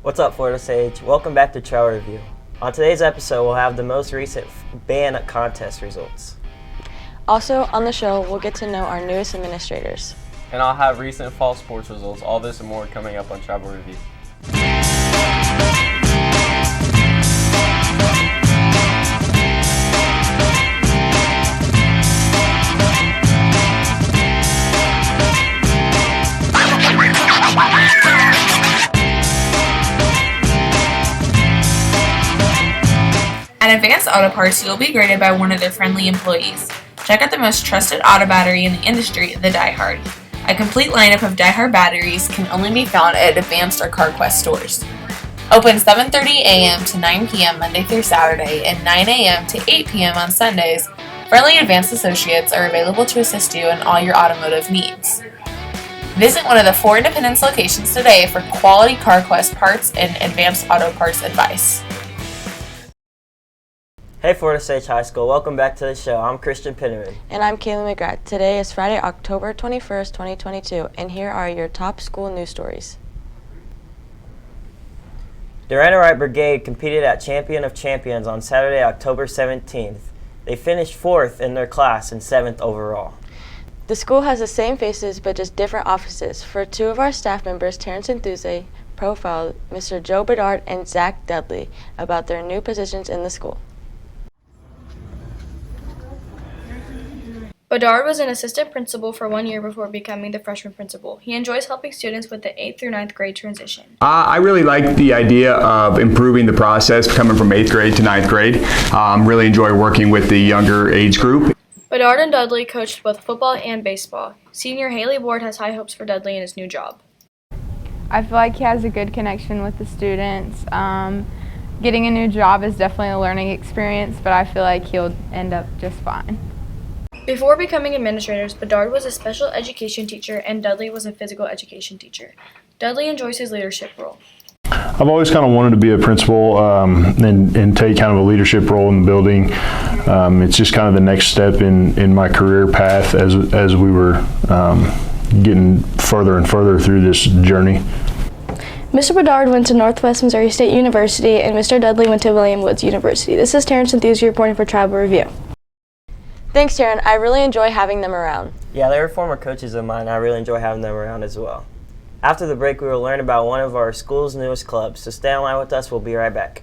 What's up, Florida Sage? Welcome back to Trail Review. On today's episode, we'll have the most recent band contest results. Also, on the show, we'll get to know our newest administrators. And I'll have recent fall sports results. All this and more coming up on Travel Review. At Advanced Auto Parts, you'll be graded by one of their friendly employees. Check out the most trusted auto battery in the industry, the DieHard. A complete lineup of DieHard batteries can only be found at Advanced or CarQuest stores. Open 7:30 a.m. to 9 p.m. Monday through Saturday and 9 a.m. to 8 p.m. on Sundays. Friendly Advanced associates are available to assist you in all your automotive needs. Visit one of the 4 Independence locations today for quality CarQuest parts and Advanced Auto Parts advice. Hey, Florida Sage High School. Welcome back to the show. I'm Christian Pitterman. And I'm Kayla McGrath. Today is Friday, October 21st, 2022, and here are your top school news stories. Durant Brigade competed at Champion of Champions on Saturday, October 17th. They finished 4th in their class and 7th overall. The school has the same faces but just different offices. For 2 of our staff members, Terrence Enthusiast profiled Mr. Joe Bedard and Zach Dudley about their new positions in the school. Bedard was an assistant principal for 1 year before becoming the freshman principal. He enjoys helping students with the 8th through 9th grade transition. I really like the idea of improving the process coming from 8th grade to 9th grade. Really enjoy working with the younger age group. Bedard and Dudley coached both football and baseball. Senior Haley Ward has high hopes for Dudley in his new job. I feel like he has a good connection with the students. Getting a new job is definitely a learning experience, but I feel like he'll end up just fine. Before becoming administrators, Bedard was a special education teacher and Dudley was a physical education teacher. Dudley enjoys his leadership role. I've always kind of wanted to be a principal and take kind of a leadership role in the building. It's just kind of the next step in my career path as we were getting further and further through this journey. Mr. Bedard went to Northwest Missouri State University and Mr. Dudley went to William Woods University. This is Terrence Enthusiast reporting for Travel Review. Thanks, Taryn. I really enjoy having them around. Yeah, they were former coaches of mine. I really enjoy having them around as well. After the break, we will learn about one of our school's newest clubs. So stay online with us. We'll be right back.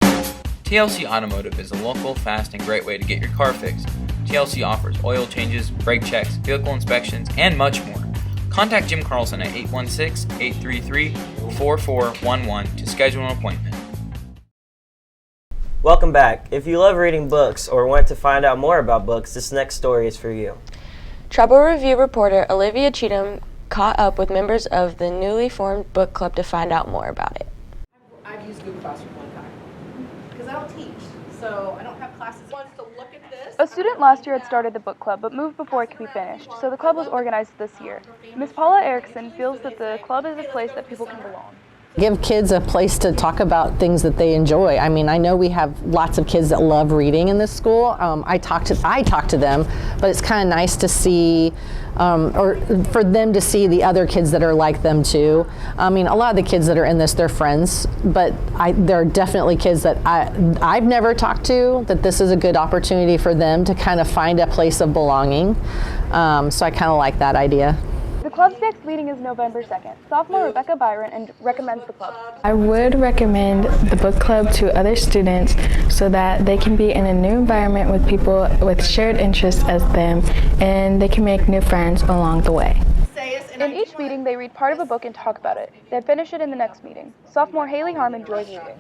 TLC Automotive is a local, fast, and great way to get your car fixed. TLC offers oil changes, brake checks, vehicle inspections, and much more. Contact Jim Carlson at 816-833-4411 to schedule an appointment. Welcome back. If you love reading books or want to find out more about books, this next story is for you. Travel Review reporter Olivia Cheatham caught up with members of the newly formed book club to find out more about it. I've used Google Classroom one time because I don't teach, so I don't have classes. Wants to look at this. A student last year had started the book club but moved before it could be finished, so the club was organized this year. Ms. Paula Erickson feels that the club is a place that people can belong. Give kids a place to talk about things that they enjoy. I mean, I know we have lots of kids that love reading in this school. I talk to them, but it's kind of nice to see, or for them to see the other kids that are like them too. I mean, a lot of the kids that are in this, they're friends, but there are definitely kids that I've never talked to, that this is a good opportunity for them to kind of find a place of belonging. So I kind of like that idea. The club's next meeting is November 2nd. Sophomore Rebecca Byron recommends the club. I would recommend the book club to other students so that they can be in a new environment with people with shared interests as them and they can make new friends along the way. In each meeting, they read part of a book and talk about it, then finish it in the next meeting. Sophomore Haley Harm enjoys reading.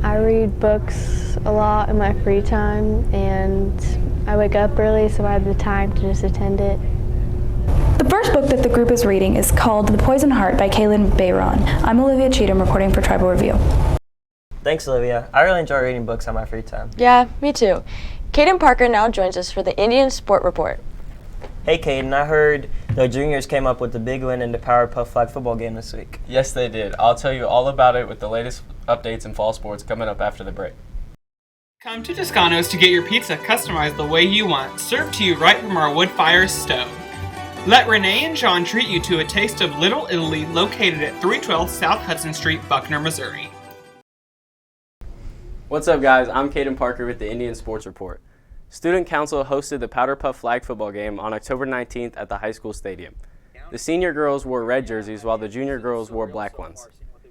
I read books a lot in my free time and I wake up early so I have the time to just attend it. The first book that the group is reading is called The Poison Heart by Kaylin Bayron. I'm Olivia Cheatham reporting for Tribal Review. Thanks, Olivia. I really enjoy reading books on my free time. Yeah, me too. Caden Parker now joins us for the Indian Sport Report. Hey, Caden, I heard the juniors came up with a big win in the Powerpuff Flag football game this week. Yes, they did. I'll tell you all about it with the latest updates in fall sports coming up after the break. Come to Toscano's to get your pizza customized the way you want, served to you right from our wood fire stove. Let Renee and John treat you to a taste of Little Italy located at 312 South Hudson Street, Buckner, Missouri. What's up, guys? I'm Caden Parker with the Indian Sports Report. Student Council hosted the Powder Puff flag football game on October 19th at the high school stadium. The senior girls wore red jerseys while the junior girls wore black ones.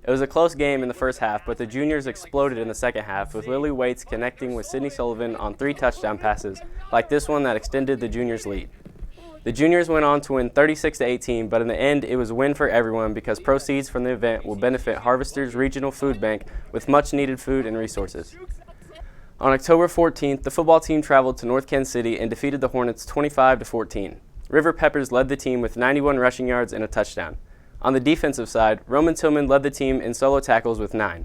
It was a close game in the first half, but the juniors exploded in the second half, with Lily Waits connecting with Sydney Sullivan on 3 touchdown passes, like this one that extended the juniors' lead. The juniors went on to win 36-18, but in the end, it was a win for everyone because proceeds from the event will benefit Harvesters Regional Food Bank with much-needed food and resources. On October 14th, the football team traveled to North Kansas City and defeated the Hornets 25-14. River Peppers led the team with 91 rushing yards and a touchdown. On the defensive side, Roman Tillman led the team in solo tackles with 9.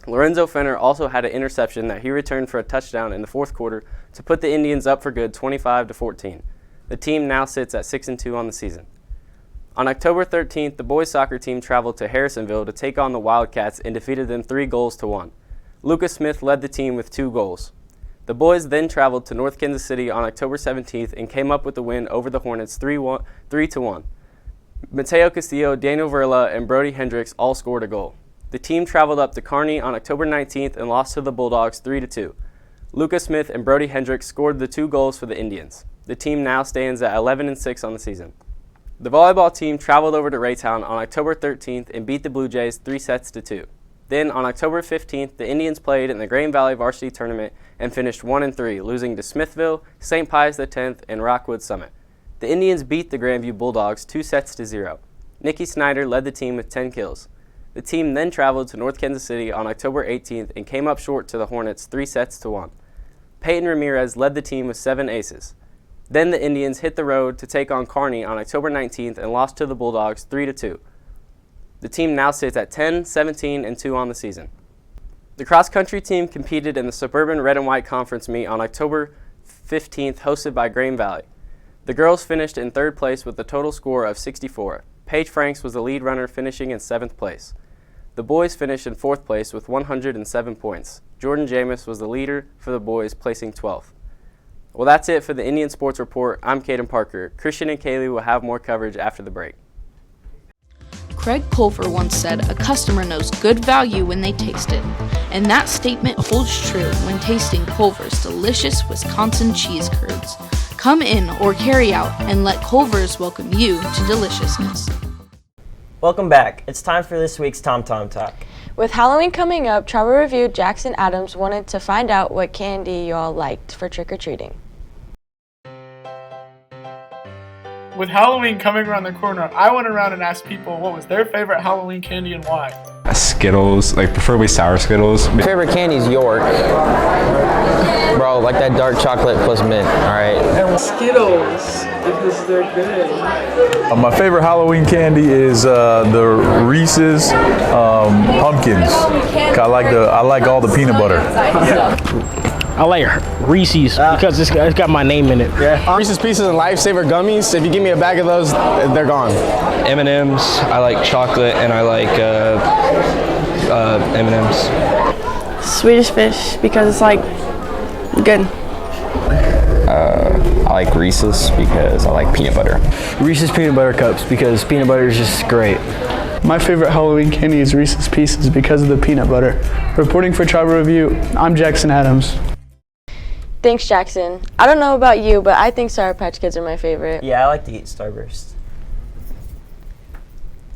Lorenzo Fenner also had an interception that he returned for a touchdown in the fourth quarter to put the Indians up for good 25-14. The team now sits at 6-2 on the season. On October 13th, the boys soccer team traveled to Harrisonville to take on the Wildcats and defeated them 3-1. Lucas Smith led the team with 2 goals. The boys then traveled to North Kansas City on October 17th and came up with the win over the Hornets 3-1. Mateo Castillo, Daniel Verla, and Brody Hendricks all scored a goal. The team traveled up to Kearney on October 19th and lost to the Bulldogs 3-2. Lucas Smith and Brody Hendricks scored the 2 goals for the Indians. The team now stands at 11-6 on the season. The volleyball team traveled over to Raytown on October 13th and beat the Blue Jays 3-2. Then on October 15th, the Indians played in the Green Valley Varsity Tournament and finished 1-3, losing to Smithville, St. Pius X, and Rockwood Summit. The Indians beat the Grandview Bulldogs 2-0. Nikki Snyder led the team with 10 kills. The team then traveled to North Kansas City on October 18th and came up short to the Hornets 3-1. Peyton Ramirez led the team with 7 aces. Then the Indians hit the road to take on Kearney on October 19th and lost to the Bulldogs 3-2. The team now sits at 10-17-2 on the season. The cross-country team competed in the Suburban Red and White Conference meet on October 15th, hosted by Green Valley. The girls finished in 3rd place with a total score of 64. Paige Franks was the lead runner, finishing in 7th place. The boys finished in 4th place with 107 points. Jordan Jameis was the leader for the boys, placing 12th. Well, that's it for the Indian Sports Report. I'm Caden Parker. Christian and Kaylee will have more coverage after the break. Craig Pulver once said, "A customer knows good value when they taste it." And that statement holds true when tasting Culver's delicious Wisconsin cheese curds. Come in or carry out and let Culver's welcome you to deliciousness. Welcome back. It's time for this week's Tom Tom Talk. With Halloween coming up, Travel Review Jackson Adams wanted to find out what candy y'all liked for trick-or-treating. With Halloween coming around the corner, I went around and asked people what was their favorite Halloween candy and why. Skittles, like preferably sour Skittles. My favorite candy is York. Bro, like that dark chocolate plus mint, alright? And Skittles, because they're good. My favorite Halloween candy is the Reese's pumpkins. I like all the peanut butter. I like Reese's because it's got my name in it. Yeah. Reese's Pieces and Lifesaver gummies. If you give me a bag of those, they're gone. M&M's. I like chocolate and I like M&M's. Swedish Fish because it's like good. I like Reese's because I like peanut butter. Reese's Peanut Butter Cups because peanut butter is just great. My favorite Halloween candy is Reese's Pieces because of the peanut butter. Reporting for Travel Review, I'm Jackson Adams. Thanks, Jackson. I don't know about you, but I think Sour Patch Kids are my favorite. Yeah, I like to eat Starburst.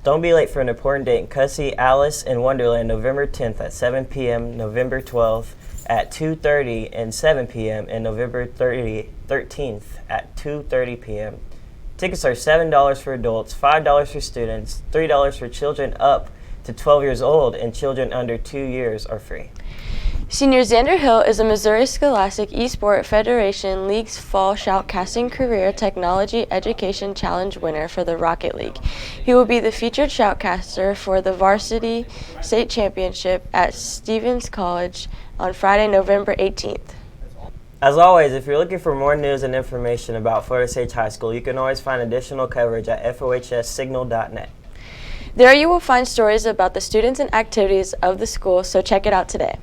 Don't be late for an important date in Cussy, Alice in Wonderland, November 10th at 7 p.m., November 12th at 2:30, and 7 p.m., and November 13th at 2:30 p.m. Tickets are $7 for adults, $5 for students, $3 for children up to 12 years old, and children under 2 years are free. Senior Xander Hill is a Missouri Scholastic Esports Federation League's Fall Shoutcasting Career Technology Education Challenge winner for the Rocket League. He will be the featured shoutcaster for the Varsity State Championship at Stevens College on Friday, November 18th. As always, if you're looking for more news and information about Florida State High School, you can always find additional coverage at fohssignal.net. There you will find stories about the students and activities of the school, so check it out today.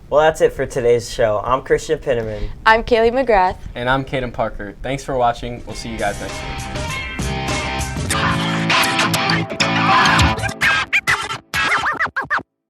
Well, that's it for today's show. I'm Christian Penniman. I'm Kaylee McGrath. And I'm Caden Parker. Thanks for watching. We'll see you guys next week.